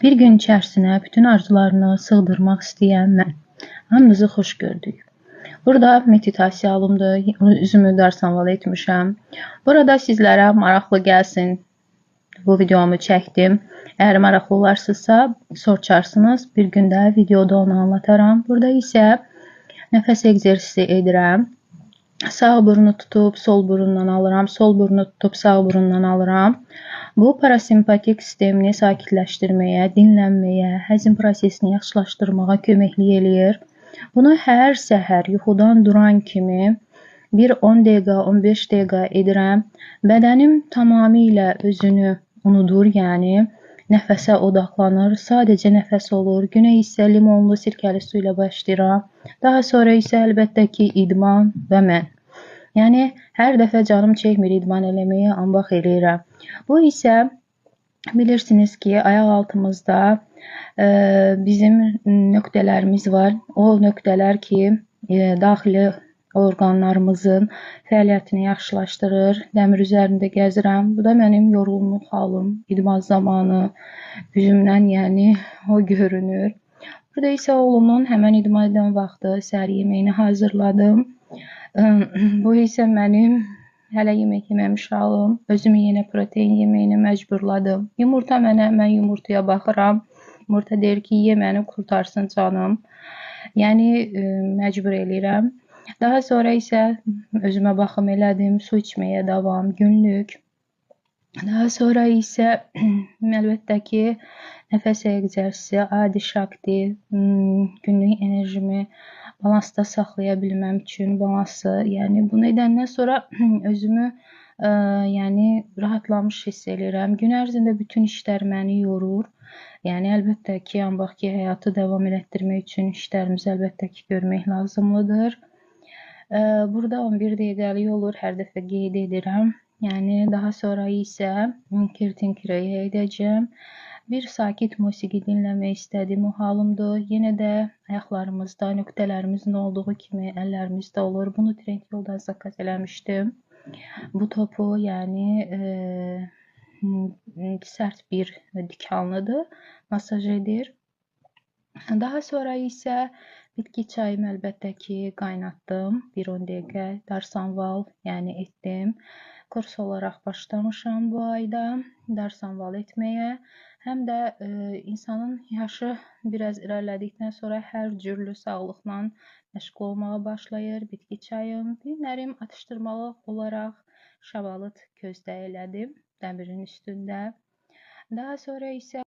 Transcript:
Bir gün içərisinə bütün arzularını sığdırmaq istəyən mən. Hamınızı xoş gördük. Burada meditasiya alımdır. Üzümü darsanval etmişəm. Burada sizlərə maraqlı gəlsin. Bu videomu çəkdim. Əgər maraqlı olarsınızsa soruşarsınız. Bir gündə videoda onu anlataram. Burada isə nəfəs egzersizi edirəm. Sağ burnu tutub sol burundan alıram. Sol burnu tutub sağ burundan alıram. Bu parasimpatik sistemini sakitləşdirməyə, dinlənməyə, həzm prosesini yaxşılaşdırmağa köməklik eləyir. Bunu hər səhər yuxudan duran kimi bir 10 dəqiqə, 15 dəqiqə edirəm. Bədənim tamamilə özünü unudur, yəni nəfəsə odaqlanır. Sadəcə nəfəs olur. Günə isə limonlu sirkəli su ilə başlayıram. Daha sonra isə əlbəttə ki, idman və mən. Yəni, hər dəfə canım çəkmir idman eləməyə, amma eləyirəm. Bu isə bilirsiniz ki, ayaq altımızda bizim nöqtələrimiz var. O nöqtələr ki, daxili orqanlarımızın fəaliyyətini yaxşılaşdırır. Dəmir üzərində gəzirəm. Bu da mənim yorğunluq halım. İdman zamanı üzümdən, yəni o görünür. Burada isə oğlumun həmən idman edən vaxtı səhər yeməyini hazırladım. Bu isə mənim hələ yemək yeməmiş halım. Özümü yenə protein yeməyini məcburladım. Yumurta mən yumurtaya baxıram. Yumurta deyir ki, ye məni qurtarsın canım. Yəni, məcbur eləyirəm. Daha sonra isə özümə baxım elədim. Su içməyə davam, günlük. Daha sonra isə əlbəttə ki, nəfəs egzersizi, adi şakti, günlük enerjimi balansda saxlaya bilməm üçün balansı, yəni bunu edəndən sonra özümü yəni rahatlamış hiss edirəm. Gün ərzində bütün işlər məni yorur. Yəni əlbəttə ki, ambaq ki, həyatı davam elətdirmək üçün işlərimizi əlbəttə ki, görmək lazımlıdır. Burada 11 dəqiqəlik olur, hər dəfə qeyd edirəm. Yəni daha sonra isə kirtinkirəyə edəcəm. Bir sakit musiqi dinləmək istədiyim o halımdır. Yenə də ayaqlarımızda, nöqtələrimizin olduğu kimi əllərimizdə olur. Bunu trend yoldan zakaz eləmişdim. Bu topu, yəni sərt bir dikanlıdır, masaj edir. Daha sonra isə bitki çayımı əlbəttə ki, qaynatdım. 1-10 dəqiqə darsanval, yəni etdim. Kurs olaraq başlamışam bu ayda darsanval etməyə. Həm də insanın yaşı biraz irəlilədikdən sonra hər cürlü sağlıqla məşğul olmağa başlayır. Bitki çayım, günlərim atışdırmalıq olaraq şabalıt közdə elədim dəmirin üstündə. Daha sonra isə